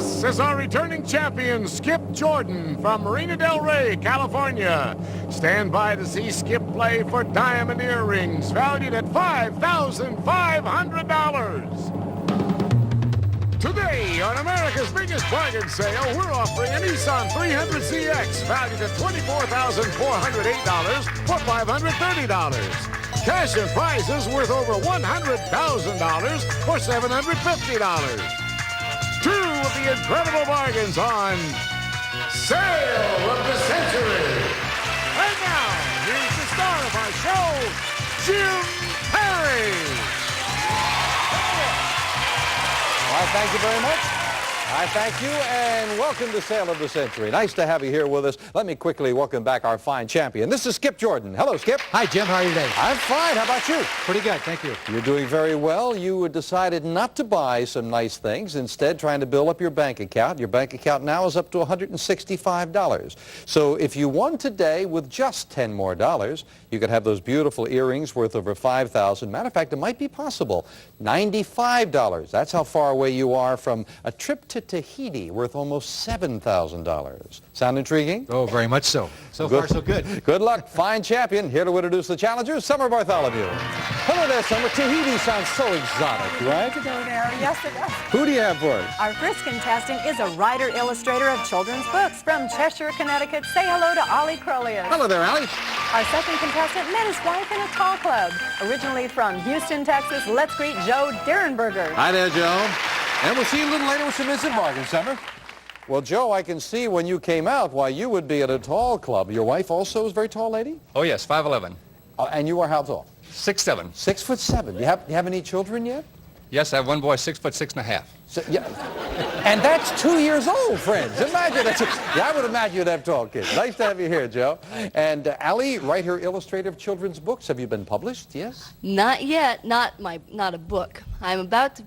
This is our returning champion, Skip Jordan from Marina Del Rey, California. Stand by to see Skip play for diamond earrings valued at $5,500. Today, on America's biggest bargain sale, we're offering a Nissan 300ZX valued at $24,408 for $530. Cash and prizes worth over $100,000 for $750. Two of the incredible bargains on Sale of the Century. And now, here's the star of our show, Jim Perry. Well, thank you very much. I thank you, and welcome to Sale of the Century. Nice to have you here with us. Let me quickly welcome back our fine champion. This is Skip Jordan. Hello, Skip. Hi, Jim. How are you today? I'm fine. How about you? Pretty good, thank you. You're doing very well. You decided not to buy some nice things, instead trying to build up your bank account. Your bank account now is up to $165. So if you won today with just $10 more, you could have those beautiful earrings worth over $5,000. Matter of fact, it might be possible. $95. That's how far away you are from a trip to Tahiti worth almost $7,000. Sound intriguing? Oh, very much so. So far, so good. Good luck. Fine champion. Here to introduce the challengers, Summer Bartholomew. Hello there, Summer. Tahiti sounds so exotic, right? To go there. Yes, it does. Who do you have for us? Our first contestant is a writer-illustrator of children's books from Cheshire, Connecticut. Say hello to Ollie Crolius. Hello there, Allie. Our second contestant met his wife in a tall club. Originally from Houston, Texas, let's greet Joe Derenberger. Hi there, Joe. And we'll see you a little later with some instant bargains, Summer. Well, Joe, I can see when you came out why you would be at a tall club. Your wife also is a very tall lady? Oh, yes, 5'11". And you are how tall? 6'7". 6'7". You have any children yet? Yes, I have one boy, 6'6½". So, yeah. And that's 2 years old, friends. Imagine that. Yeah, I would imagine you'd have tall kids. Nice to have you here, Joe. And Allie, writer, illustrator of children's books. Have you been published? Yes? Not yet. Not a book. I'm about to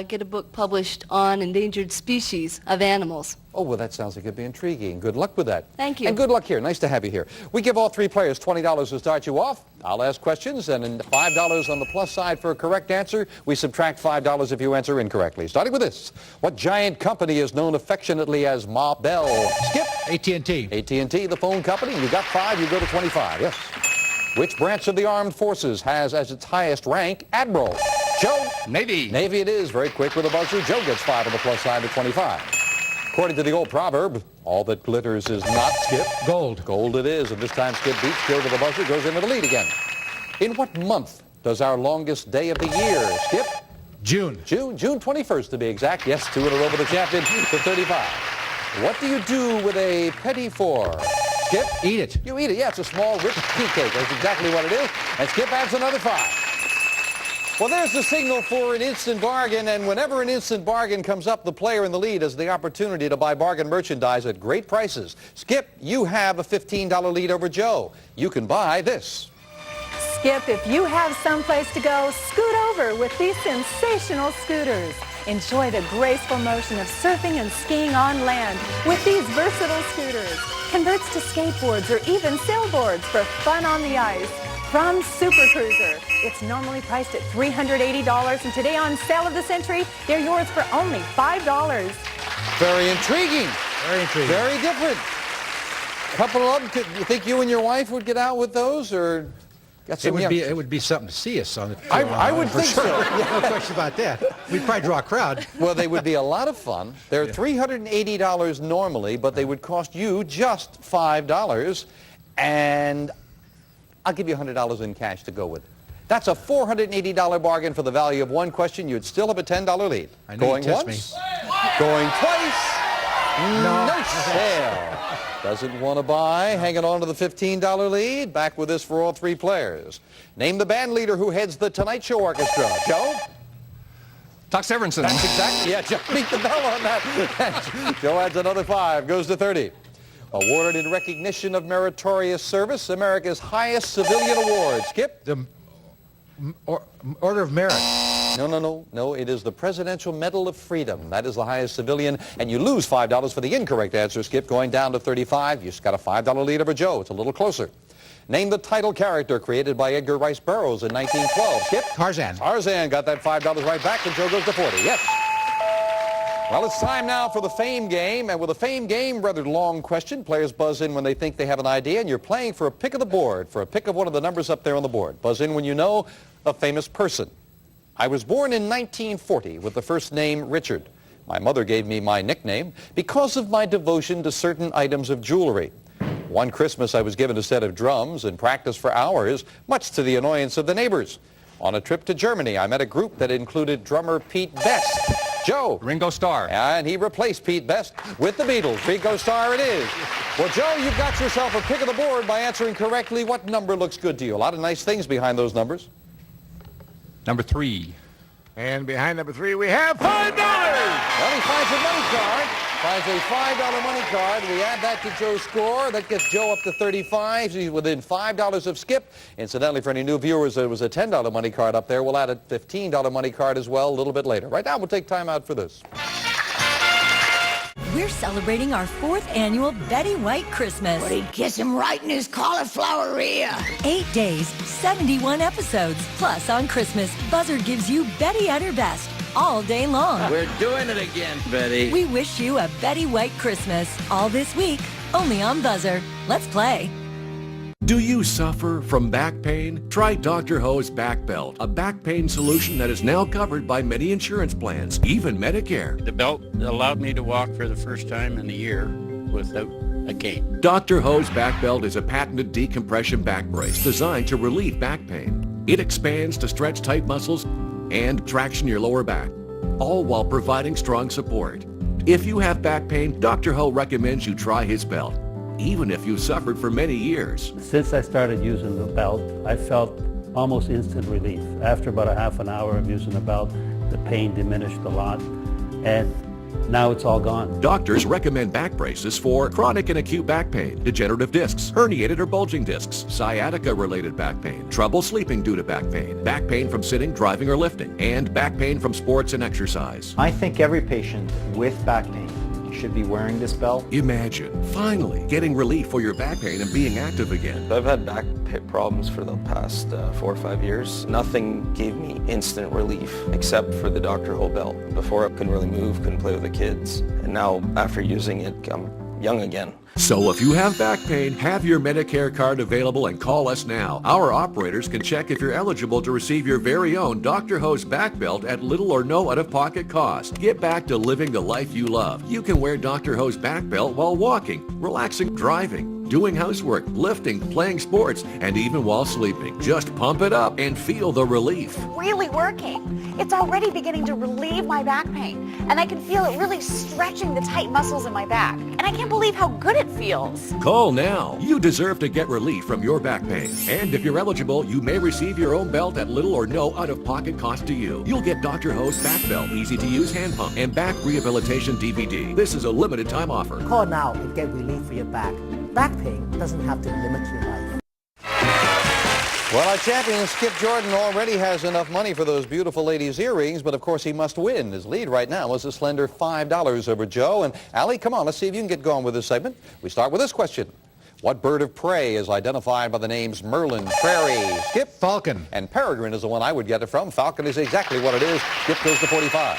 get a book published on endangered species of animals. Oh, well, that sounds like it'd be intriguing. Good luck with that. Thank you. And good luck here. Nice to have you here. We give all three players $20 to start you off. I'll ask questions, and $5 on the plus side for a correct answer. We subtract $5 if you answer incorrectly. Starting with this. What giant company is known affectionately as Ma Bell? Skip. AT&T. AT&T, the phone company. You got 5, you go to 25. Yes. Which branch of the armed forces has as its highest rank Admiral? Joe? Navy. Navy it is. Very quick with a buzzer. Joe gets 5 on the plus side to 25. According to the old proverb, all that glitters is not, Skip. Gold. Gold it is. And this time Skip beats Joe to the buzzer, goes into the lead again. In what month does our longest day of the year, Skip? June. June 21st to be exact. Yes, 2 in a row for the champion to 35. What do you do with a petit four? Skip? Eat it. You eat it. Yeah, it's a small rich tea cake. That's exactly what it is. And Skip adds another 5. Well, there's the signal for an instant bargain, and whenever an instant bargain comes up, the player in the lead has the opportunity to buy bargain merchandise at great prices. Skip, you have a $15 lead over Joe. You can buy this. Skip, if you have someplace to go, scoot over with these sensational scooters. Enjoy the graceful motion of surfing and skiing on land with these versatile scooters. Converts to skateboards or even sailboards for fun on the ice. From Super Cruiser. It's normally priced at $380, and today on Sale of the Century, they're yours for only $5. Very intriguing. Very intriguing. Very different. Couple of them. You think you and your wife would get out with those, or got some? It would be something to see us on it. I would think sure. so. No question about that. We'd probably draw a crowd. Well, they would be a lot of fun. They're $380 normally, but they would cost you just $5, and I'll give you $100 in cash to go with it. That's a $480 bargain for the value of one question. You'd still have a $10 lead. I know Going you test once, me. going twice, No. no sale. Doesn't want to buy, hanging on to the $15 lead. Back with this for all three players. Name the band leader who heads the Tonight Show Orchestra. Joe? Tuck Severinsen. That's exactly, yeah, Joe beat the bell on that. Joe adds another 5, goes to 30. Awarded in recognition of meritorious service, America's highest civilian award. Skip? The Order of Merit. No, it is the Presidential Medal of Freedom. That is the highest civilian, and you lose $5 for the incorrect answer, Skip, going down to 35. You just got a $5 lead over Joe. It's a little closer. Name the title character created by Edgar Rice Burroughs in 1912. Skip? Tarzan. Tarzan got that $5 right back, and Joe goes to 40. Yes. Well, it's time now for the Fame Game, and with a Fame Game, rather long question. Players buzz in when they think they have an idea, and you're playing for a pick of the board, for a pick of one of the numbers up there on the board. Buzz in when you know a famous person. I was born in 1940 with the first name Richard. My mother gave me my nickname because of my devotion to certain items of jewelry. One Christmas, I was given a set of drums and practiced for hours, much to the annoyance of the neighbors. On a trip to Germany, I met a group that included drummer Pete Best. Joe. Ringo Starr. And he replaced Pete Best with the Beatles. Ringo Starr it is. Well, Joe, you've got yourself a pick of the board by answering correctly. What number looks good to you? A lot of nice things behind those numbers. Number 3. And behind number 3, we have $5. Well, he finds a money card. Finds a $5 money card. We add that to Joe's score. That gets Joe up to 35. He's within $5 of Skip. Incidentally, for any new viewers, there was a $10 money card up there. We'll add a $15 money card as well a little bit later. Right now, we'll take time out for this. We're celebrating our 4th annual Betty White Christmas. But he'd kiss him right in his cauliflower ear. 8 days, 71 episodes. Plus, on Christmas, Buzzard gives you Betty at her best all day long. We're doing it again, Betty. We wish you a Betty White Christmas all this week, only on Buzzer. Let's play. Do you suffer from back pain? Try Dr. Ho's Back Belt, a back pain solution that is now covered by many insurance plans, even Medicare. The belt allowed me to walk for the first time in a year without a cane. Dr. Ho's Back Belt is a patented decompression back brace designed to relieve back pain. It expands to stretch tight muscles and traction your lower back, all while providing strong support. If you have back pain, Dr. Ho recommends you try his belt, even if you suffered for many years. Since I started using the belt, I felt almost instant relief. After about a half an hour of using the belt, the pain diminished a lot, and now it's all gone. Doctors recommend back braces for chronic and acute back pain, degenerative discs, herniated or bulging discs, sciatica-related back pain, trouble sleeping due to back pain from sitting, driving, or lifting, and back pain from sports and exercise. I think every patient with back pain should be wearing this belt. Imagine finally getting relief for your back pain and being active again. I've had back problems for the past 4 or 5 years. Nothing gave me instant relief except for the Dr. Ho belt. Before I couldn't really move, couldn't play with the kids, and now after using it, I'm young again. So if you have back pain, have your Medicare card available and call us now. Our operators can check if you're eligible to receive your very own Dr. Ho's back belt at little or no out-of-pocket cost. Get back to living the life you love. You can wear Dr. Ho's back belt while walking, relaxing, driving, doing housework, lifting, playing sports, and even while sleeping. Just pump it up and feel the relief. Really working. It's already beginning to relieve my back pain, and I can feel it really stretching the tight muscles in my back. And I can't believe how good it feels. Call now. You deserve to get relief from your back pain. And if you're eligible, you may receive your own belt at little or no out-of-pocket cost to you. You'll get Dr. Ho's back belt, easy-to-use hand pump, and back rehabilitation DVD. This is a limited time offer. Call now and get relief for your back. Back pain doesn't have to limit your life. Well, our champion, Skip Jordan, already has enough money for those beautiful ladies' earrings, but of course he must win. His lead right now is a slender $5 over Joe. And Allie, come on, let's see if you can get going with this segment. We start with this question. What bird of prey is identified by the names Merlin, Prairie, Skip? Falcon. And Peregrine is the one I would get it from. Falcon is exactly what it is. Skip goes to 45.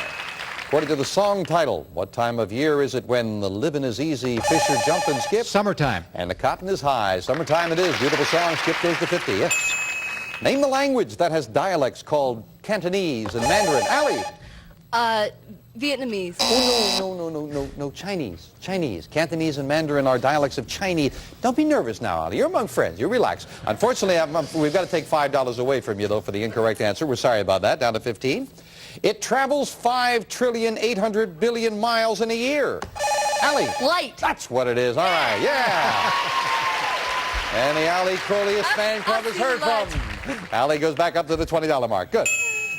According to the song title, what time of year is it when the living is easy, fish are jumping, Skip? Summertime. And the cotton is high. Summertime it is. Beautiful song. Skip goes to 50. Yes. Name the language that has dialects called Cantonese and Mandarin. Allie. Vietnamese. Oh, no. Chinese. Cantonese and Mandarin are dialects of Chinese. Don't be nervous now, Allie. You're among friends. You relax. Unfortunately, we've got to take $5 away from you, though, for the incorrect answer. We're sorry about that. Down to 15. It travels 5,800,000,000,000 miles in a year. Allie. Light. That's what it is. All right. Yeah. And the Allie Crolius fan club is heard from. Allie goes back up to the $20 mark. Good.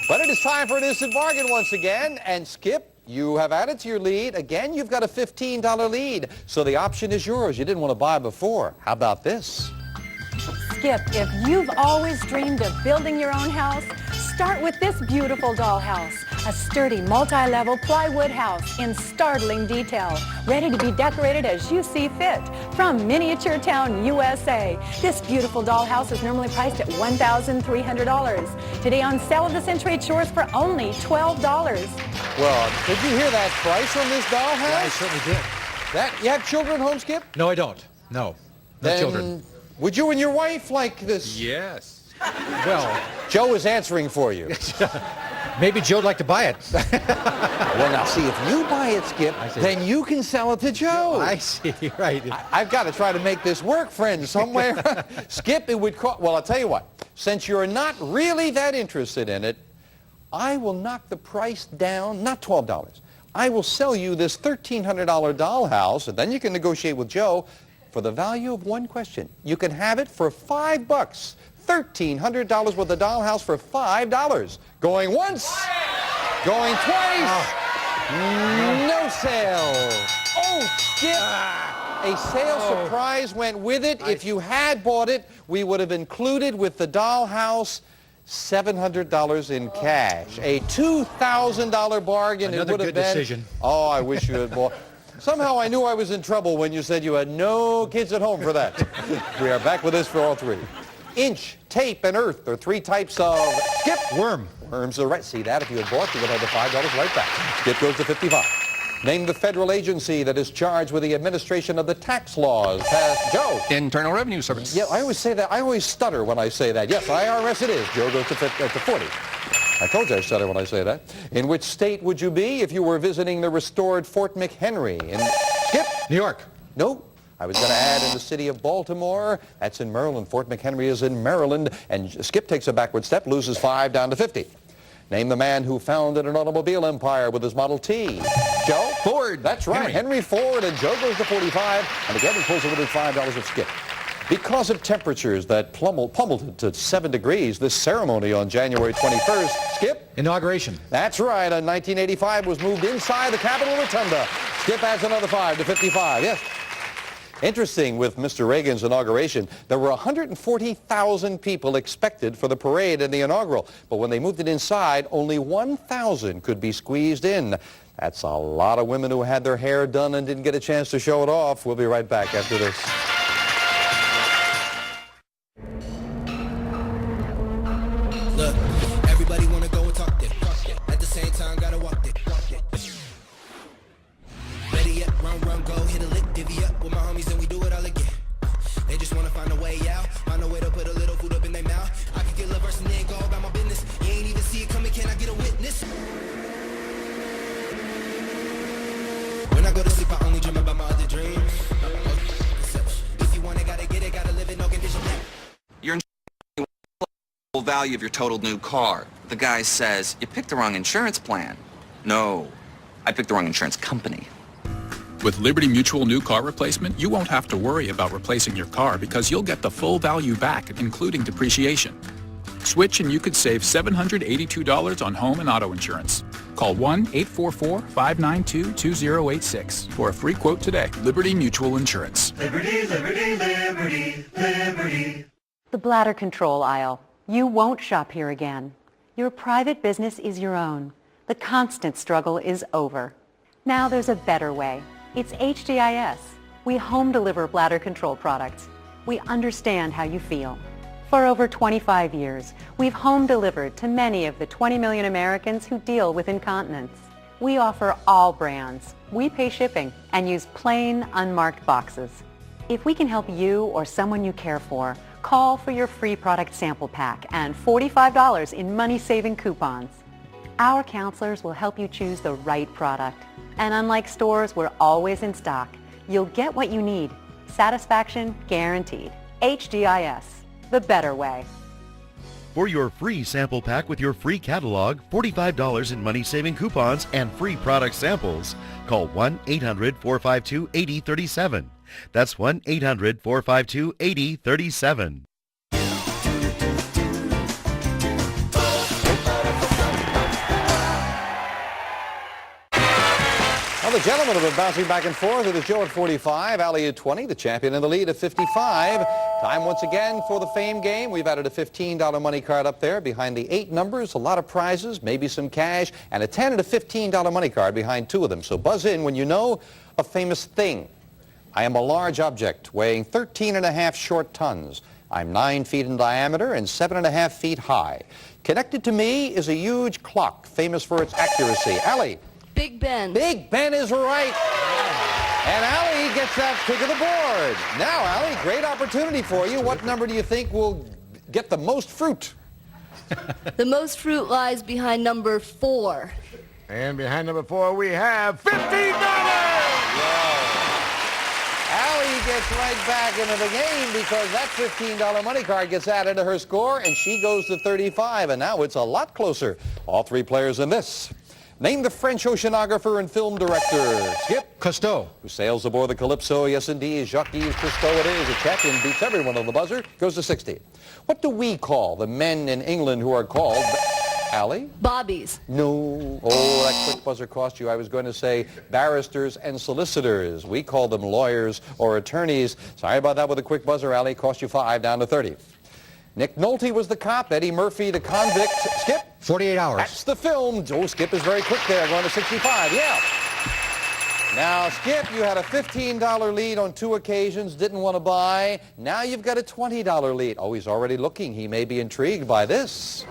But it is time for an instant bargain once again. And Skip, you have added to your lead. Again, you've got a $15 lead. So the option is yours. You didn't want to buy before. How about this? Skip, if you've always dreamed of building your own house, start with this beautiful dollhouse. A sturdy, multi-level plywood house in startling detail, ready to be decorated as you see fit. From Miniature Town, USA. This beautiful dollhouse is normally priced at $1,300. Today on Sale of the Century, it yours for only $12. Well, did you hear that price on this dollhouse? Yeah, I certainly did. You have children home, Skip? No, I don't. No. No Then children. Would you and your wife like this? Yes. Well, Joe is answering for you. maybe Joe'd like to buy it. Well, now, see, if you buy it, Skip, then you can sell it to Joe. I see, right. I've got to try to make this work, friends, somewhere. Skip, it would cost... Well, I'll tell you what. Since you're not really that interested in it, I will knock the price down, not $12. I will sell you this $1,300 dollhouse, and then you can negotiate with Joe for the value of one question. You can have it for $5. $1,300 worth of dollhouse for $5. Going once, going twice, no sale. Oh, Skip. A sale surprise went with it. If you had bought it, we would have included with the dollhouse $700 in cash. A $2,000 bargain. Another it would have good been. decision. Oh, I wish you had bought. Somehow I knew I was in trouble when you said you had no kids at home for that. We are back with this for all three. Inch, tape, and earth are three types of Skip. Worm. Worms are right. See that? If you had bought, you would have the $5 right back. Skip goes to 55. Name the federal agency that is charged with the administration of the tax laws. Joe. Internal Revenue Service. Yeah, I always say that. I always stutter when I say that. Yes, IRS it is. Joe goes to 40. I told you I stutter when I say that. In which state would you be if you were visiting the restored Fort McHenry? In Skip? New York. No. I was going to add in the city of Baltimore. That's in Maryland. Fort McHenry is in Maryland. And Skip takes a backward step, loses 5 down to 50. Name the man who founded an automobile empire with his Model T. Joe? Ford. That's right. Henry Ford. And Joe goes to 45. And again, he pulls a little $5 of Skip. Because of temperatures that pummeled it to 7 degrees, this ceremony on January 21st, Skip? Inauguration. That's right. In 1985 was moved inside the Capitol Rotunda. Skip adds another 5 to 55. Yes. Interesting, with Mr. Reagan's inauguration, there were 140,000 people expected for the parade and the inaugural. But when they moved it inside, only 1,000 could be squeezed in. That's a lot of women who had their hair done and didn't get a chance to show it off. We'll be right back after this. Look, everybody wanna go and talk that. At the same time, gotta walk that. Better yet, run, go, hit a lick, divvy up with my homies, and we do it all again. They just wanna find a way out, find a way to put a little food up in their mouth. I can get a verse and then go about my business. You ain't even see it coming, can I get a witness? When I go to sleep, I only dream about my other dreams. If you want it, gotta get it, gotta live it, no condition. You're the value of your totaled new car. The guy says, you picked the wrong insurance plan. No, I picked the wrong insurance company. With Liberty Mutual new car replacement, you won't have to worry about replacing your car because you'll get the full value back, including depreciation. Switch and you could save $782 on home and auto insurance. Call 1-844-592-2086 for a free quote today. Liberty Mutual Insurance. Liberty, liberty, liberty, liberty. The bladder control aisle. You won't shop here again. Your private business is your own. The constant struggle is over. Now there's a better way. It's HDIS. We home deliver bladder control products. We understand how you feel. For over 25 years, we've home delivered to many of the 20 million Americans who deal with incontinence. We offer all brands. We pay shipping and use plain, unmarked boxes. If we can help you or someone you care for, call for your free product sample pack and $45 in money-saving coupons. Our counselors will help you choose the right product. And unlike stores, we're always in stock. You'll get what you need. Satisfaction guaranteed. HDIS, the better way. For your free sample pack with your free catalog, $45 in money-saving coupons, and free product samples, call 1-800-452-8037. That's 1-800-452-8037. Well, the gentlemen have been bouncing back and forth. It is Joe at 45, Allie at 20, the champion in the lead at 55. Time once again for the fame game. We've added a $15 money card up there behind the 8 numbers, a lot of prizes, maybe some cash, and a $10 and a $15 money card behind 2 of them. So buzz in when you know a famous thing. I am a large object weighing 13 and a half short tons. I'm 9 feet in diameter and 7.5 feet high. Connected to me is a huge clock, famous for its accuracy. Allie. Big Ben. Big Ben is right. And Allie gets that pick of the board. Now, Allie, great opportunity for you. What number do you think will get the most fruit? The most fruit lies behind number 4. And behind number 4, we have $15! Allie gets right back into the game because that $15 money card gets added to her score, and she goes to 35, and now it's a lot closer. All 3 players in this. Name the French oceanographer and film director. Skip. Cousteau. Who sails aboard the Calypso. Yes, indeed. Jacques-Yves Cousteau it is. The champion beats everyone on the buzzer. Goes to 60. What do we call the men in England who are called... Allie? Bobbies. No. Oh, that quick buzzer cost you. I was going to say barristers and solicitors. We call them lawyers or attorneys. Sorry about that with a quick buzzer, Allie. Cost you 5, down to 30. Nick Nolte was the cop. Eddie Murphy, the convict. Skip. 48 hours. That's the film. Oh, Skip is very quick there, going to 65. Yeah. Now, Skip, you had a $15 lead on 2 occasions, didn't want to buy. Now you've got a $20 lead. Oh, he's already looking. He may be intrigued by this.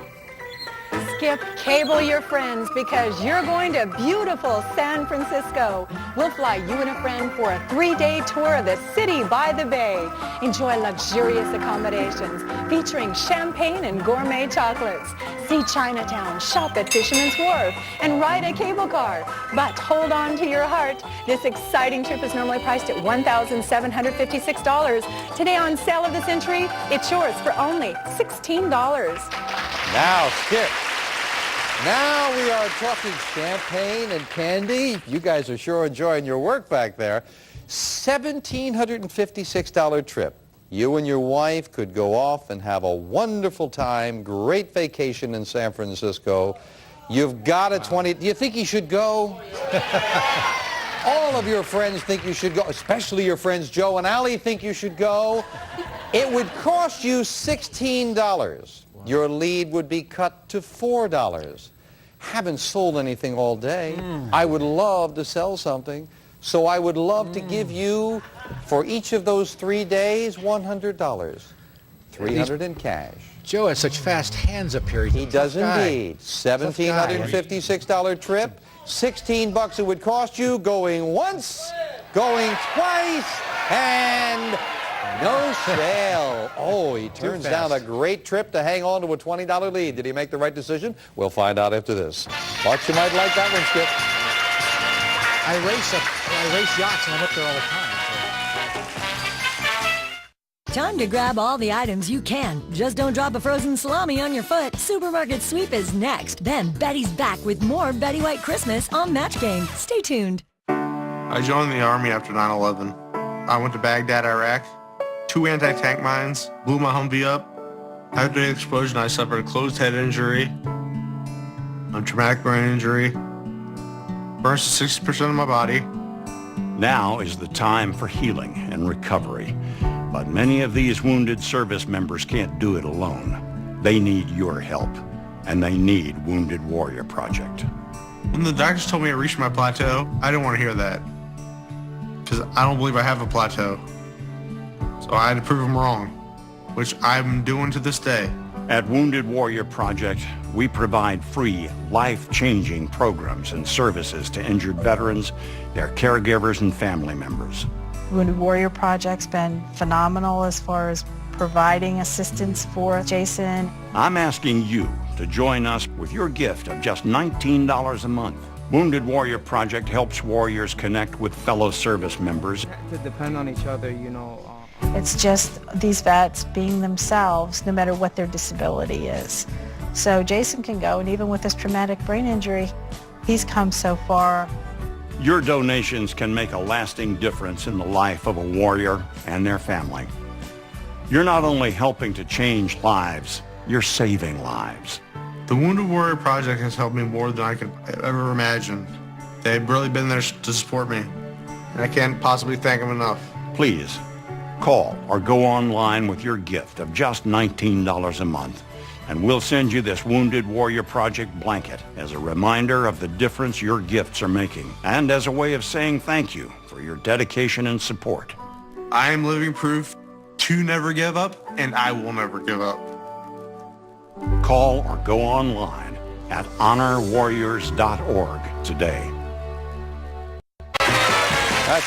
Skip, cable your friends because you're going to beautiful San Francisco. We'll fly you and a friend for a 3-day tour of the city by the bay. Enjoy luxurious accommodations featuring champagne and gourmet chocolates. See Chinatown, shop at Fisherman's Wharf, and ride a cable car. But hold on to your heart. This exciting trip is normally priced at $1,756. Today on Sale of the Century, it's yours for only $16. Now, Skip. Now we are talking champagne and candy. You guys are sure enjoying your work back there. $1,756 trip. You and your wife could go off and have a wonderful time, great vacation in San Francisco. You've got a 20... Do you think you should go? All of your friends think you should go, especially your friends Joe and Allie think you should go. It would cost you $16. Your lead would be cut to $4. Haven't sold anything all day. I would love to sell something. So I would love to give you, for each of those 3 days, $100. $300 in cash. Joe has such fast hands up here. He does indeed. $1,756 trip. $16 it would cost you going once, going twice, and... no sale. Oh, he turns down a great trip to hang on to a $20 lead. Did he make the right decision? We'll find out after this. Thought you might like that one, Skip. I race yachts and I'm up there all the time. Time to grab all the items you can. Just don't drop a frozen salami on your foot. Supermarket Sweep is next. Then Betty's back with more Betty White Christmas on Match Game. Stay tuned. I joined the Army after 9/11. I went to Baghdad, Iraq. 2 anti-tank mines blew my Humvee up. After the explosion, I suffered a closed head injury, a traumatic brain injury, burns to 60% of my body. Now is the time for healing and recovery. But many of these wounded service members can't do it alone. They need your help, and they need Wounded Warrior Project. When the doctors told me I reached my plateau, I didn't want to hear that, because I don't believe I have a plateau. So I had to prove them wrong, which I'm doing to this day. At Wounded Warrior Project, we provide free, life-changing programs and services to injured veterans, their caregivers, and family members. Wounded Warrior Project's been phenomenal as far as providing assistance for Jason. I'm asking you to join us with your gift of just $19 a month. Wounded Warrior Project helps warriors connect with fellow service members. To depend on each other, you know. It's just these vets being themselves, no matter what their disability is. So Jason can go, and even with his traumatic brain injury, he's come so far. Your donations can make a lasting difference in the life of a warrior and their family. You're not only helping to change lives, you're saving lives. The Wounded Warrior Project has helped me more than I could ever imagine. They've really been there to support me, and I can't possibly thank them enough. Please, call or go online with your gift of just $19 a month, and we'll send you this Wounded Warrior Project blanket as a reminder of the difference your gifts are making, and as a way of saying thank you for your dedication and support. I am living proof to never give up, and I will never give up. Call or go online at honorwarriors.org today.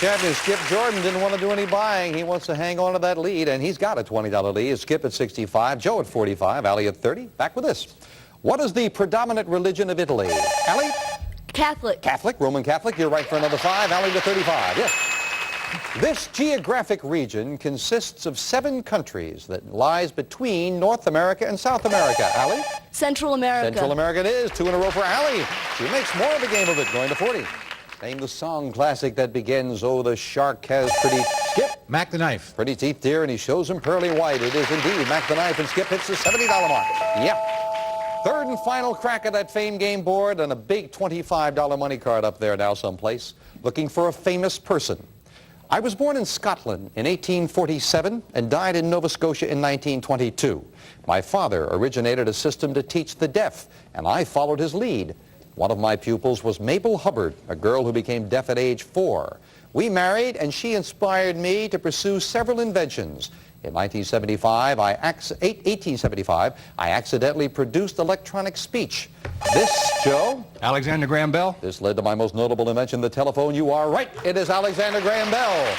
Champion Skip Jordan didn't want to do any buying. He wants to hang on to that lead, and he's got a $20 lead. It's Skip at 65, Joe at 45, Allie at 30. Back with this. What is the predominant religion of Italy? Allie? Catholic. Catholic, Roman Catholic. You're right for another 5. Allie to 35. Yes. This geographic region consists of 7 countries that lies between North America and South America. Allie? Central America. Central America it is. 2 in a row for Allie. She makes more of a game of it, going to 40. Name the song classic that begins, "Oh, the shark has pretty..." Skip. Mac the Knife. Pretty teeth, dear, and he shows him pearly white. It is indeed Mac the Knife, and Skip hits the $70 mark. Yep. Third and final crack at that fame game board, and a big $25 money card up there now someplace, looking for a famous person. I was born in Scotland in 1847 and died in Nova Scotia in 1922. My father originated a system to teach the deaf, and I followed his lead. One of my pupils was Mabel Hubbard, a girl who became deaf at age 4. We married, and she inspired me to pursue several inventions. In 1875, I accidentally produced electronic speech. This, Joe? Alexander Graham Bell. This led to my most notable invention, the telephone. You are right. It is Alexander Graham Bell.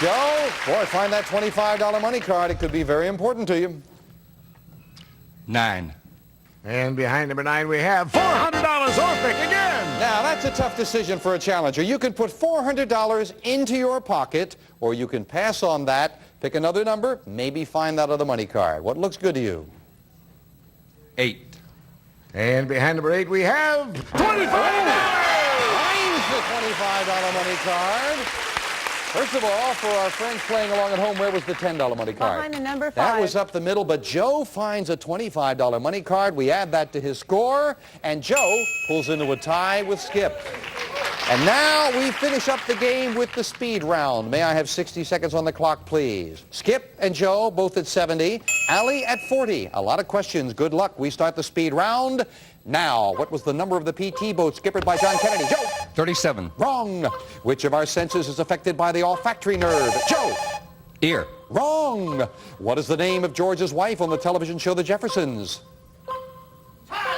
Joe, boy, find that $25 money card. It could be very important to you. 9. And behind number 9, we have $400 off pick again. Now, that's a tough decision for a challenger. You can put $400 into your pocket, or you can pass on that, pick another number, maybe find that other money card. What looks good to you? 8. And behind number 8, we have $25. Finds the $25 money card. First of all, for our friends playing along at home, where was the $10 money card? Behind the number 5. That was up the middle, but Joe finds a $25 money card. We add that to his score, and Joe pulls into a tie with Skip. And now we finish up the game with the speed round. May I have 60 seconds on the clock, please? Skip and Joe, both at 70. Allie at 40. A lot of questions. Good luck. We start the speed round now. What was the number of the PT boat skippered by John Kennedy? Joe. 37. Wrong. Which of our senses is affected by the olfactory nerve? Joe. Ear. Wrong. What is the name of George's wife on the television show The Jeffersons?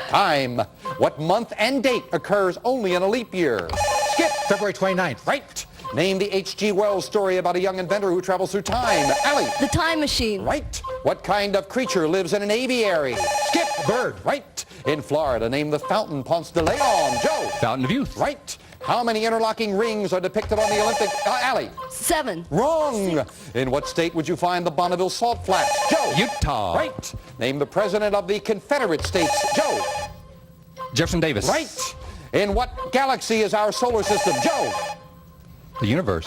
Time. What month and date occurs only in a leap year? Skip. February 29th. Right. Name the H.G. Wells story about a young inventor who travels through time. Allie. The Time Machine. Right. What kind of creature lives in an aviary? Skip. Bird. Right. In Florida, name the fountain Ponce de Leon. Joe. Fountain of Youth. Right. How many interlocking rings are depicted on the Olympic... Allie. 7. Wrong. 6. In what state would you find the Bonneville Salt Flats? Joe. Utah. Right. Name the president of the Confederate States. Joe. Jefferson Davis. Right. In what galaxy is our solar system? Joe. The universe.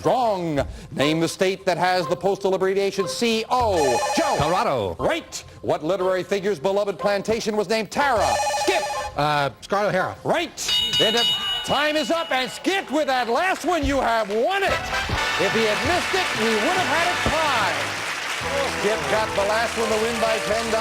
Wrong. Name the state that has the postal abbreviation C.O. Joe. Colorado. Right. What literary figure's beloved plantation was named Tara? Skip. Scarlett O'Hara. Right. And time is up, and Skip, with that last one, you have won it. If he had missed it, we would have had a tie. Skip got the last one to win by $10.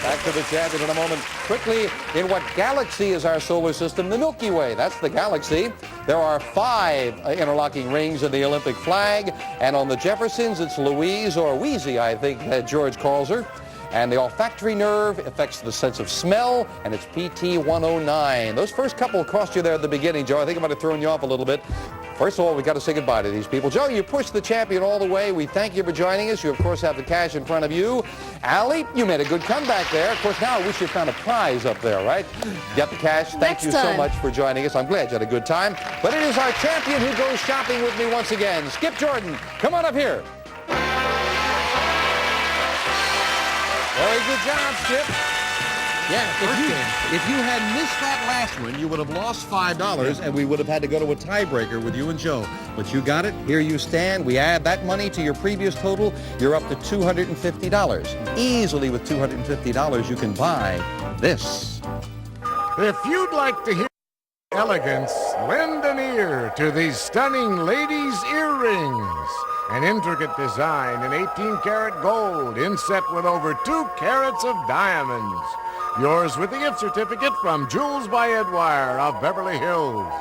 Back to the champion in a moment. Quickly, in what galaxy is our solar system? The Milky Way. That's the galaxy. There are 5 interlocking rings in the Olympic flag. And on the Jeffersons, it's Louise, or Wheezy, I think that George calls her. And the olfactory nerve affects the sense of smell, and it's PT 109. Those first couple cost you there at the beginning, Joe. I think I might have thrown you off a little bit. First of all, we've got to say goodbye to these people. Joe, you pushed the champion all the way. We thank you for joining us. You, of course, have the cash in front of you. Allie, you made a good comeback there. Of course, now I wish you found a prize up there, right? Get the cash. Thank you so much for joining us. I'm glad you had a good time. But it is our champion who goes shopping with me once again. Skip Jordan, come on up here. Very good job, Skip. Yeah, if you had missed that last one, you would have lost $5, and we would have had to go to a tiebreaker with you and Joe. But you got it. Here you stand. We add that money to your previous total. You're up to $250. Easily with $250, you can buy this. If you'd like to hear elegance, lend an ear to these stunning ladies' earrings. An intricate design in 18-karat gold, inset with over 2 carats of diamonds. Yours with the gift certificate from Jewels by Edwire of Beverly Hills.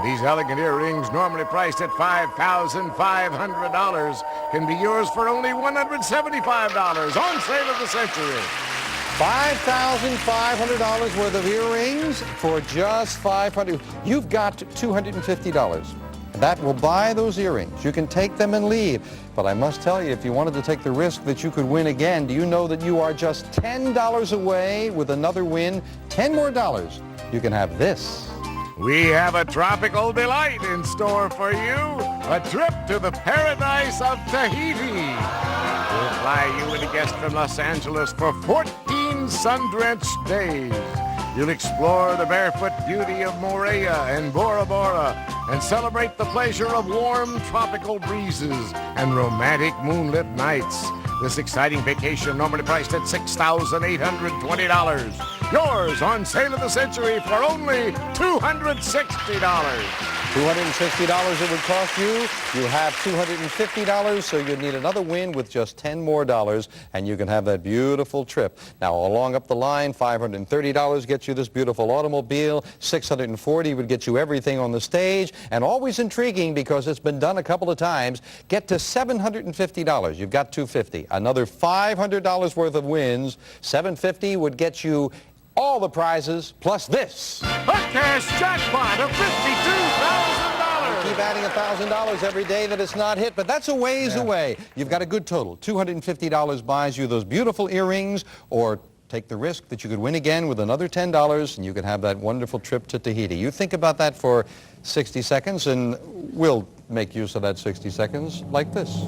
These elegant earrings, normally priced at $5,500, can be yours for only $175 on sale of the century. $5,500 worth of earrings for just $500. You've got $250. That will buy those earrings. You can take them and leave. But I must tell you, if you wanted to take the risk that you could win again, do you know that you are just $10 away with another win? $10 more. You can have this. We have a tropical delight in store for you. A trip to the paradise of Tahiti. We'll fly you and a guest from Los Angeles for 14 sun-drenched days. You'll explore the barefoot beauty of Moorea and Bora Bora and celebrate the pleasure of warm tropical breezes and romantic moonlit nights. This exciting vacation normally priced at $6,820. Yours on sale of the century for only $260. $260 it would cost you. You have $250, so you'd need another win with just $10 more, and you can have that beautiful trip. Now, along up the line, $530 gets you this beautiful automobile. $640 would get you everything on the stage, and always intriguing because it's been done a couple of times, get to $750. You've got $250. Another $500 worth of wins. $750 would get you all the prizes plus this. A cash jackpot of $52,000. Keep adding $1,000 every day that it's not hit, but that's a ways away. You've got a good total. $250 buys you those beautiful earrings, or take the risk that you could win again with another $10, and you could have that wonderful trip to Tahiti. You think about that for 60 seconds, and we'll make use of that 60 seconds like this.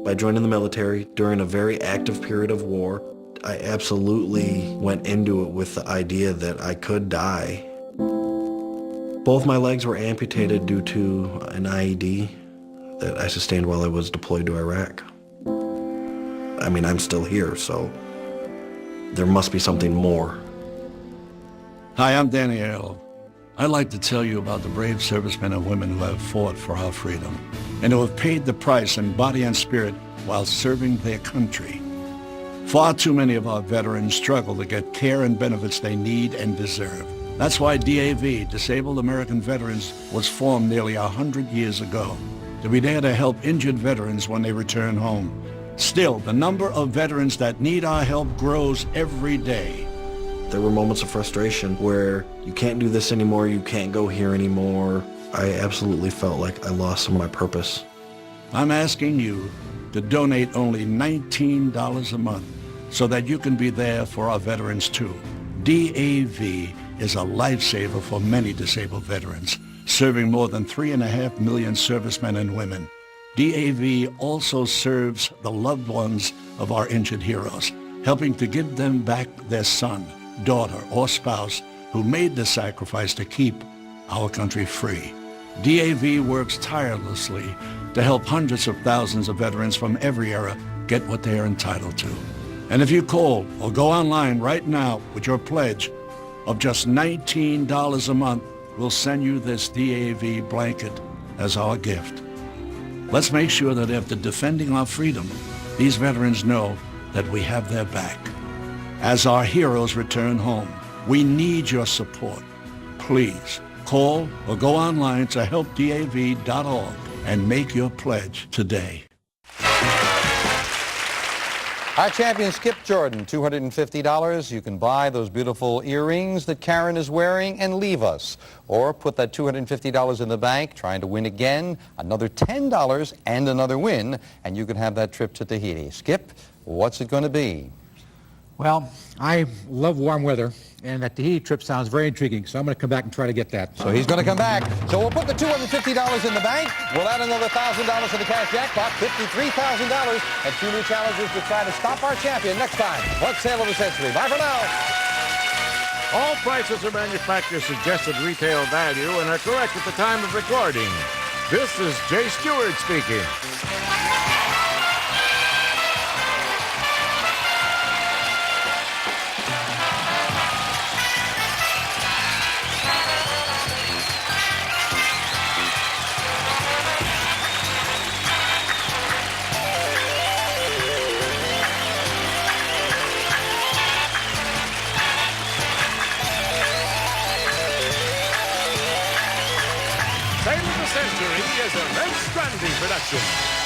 I joined in the military during a very active period of war. I absolutely went into it with the idea that I could die. Both my legs were amputated due to an IED that I sustained while I was deployed to Iraq. I mean, I'm still here, so there must be something more. Hi, I'm Danny Aiello. I'd like to tell you about the brave servicemen and women who have fought for our freedom and who have paid the price in body and spirit while serving their country. Far too many of our veterans struggle to get care and benefits they need and deserve. That's why DAV, Disabled American Veterans, was formed nearly 100 years ago, to be there to help injured veterans when they return home. Still, the number of veterans that need our help grows every day. There were moments of frustration where you can't do this anymore, you can't go here anymore. I absolutely felt like I lost some of my purpose. I'm asking you to donate only $19 a month so that you can be there for our veterans too. DAV is a lifesaver for many disabled veterans, serving more than 3.5 million servicemen and women. DAV also serves the loved ones of our injured heroes, helping to give them back their son, daughter, or spouse who made the sacrifice to keep our country free. DAV works tirelessly to help hundreds of thousands of veterans from every era get what they are entitled to. And if you call or go online right now with your pledge of just $19 a month, we'll send you this DAV blanket as our gift. Let's make sure that after defending our freedom, these veterans know that we have their back. As our heroes return home, we need your support. Please call or go online to helpdav.org and make your pledge today. Our champion, Skip Jordan, $250. You can buy those beautiful earrings that Karen is wearing and leave us. Or put that $250 in the bank, trying to win again, another $10 and another win, and you can have that trip to Tahiti. Skip, what's it going to be? Well, I love warm weather, and that Tahiti trip sounds very intriguing, so I'm going to come back and try to get that. So he's going to come back. So we'll put the $250 in the bank. We'll add another $1,000 to the cash jackpot, $53,000, and 2 new challenges to try to stop our champion next time. What's Sale of the Century? Bye for now. All prices are manufacturer's suggested retail value and are correct at the time of recording. This is Jay Stewart speaking. St. is a Vince Grundy production.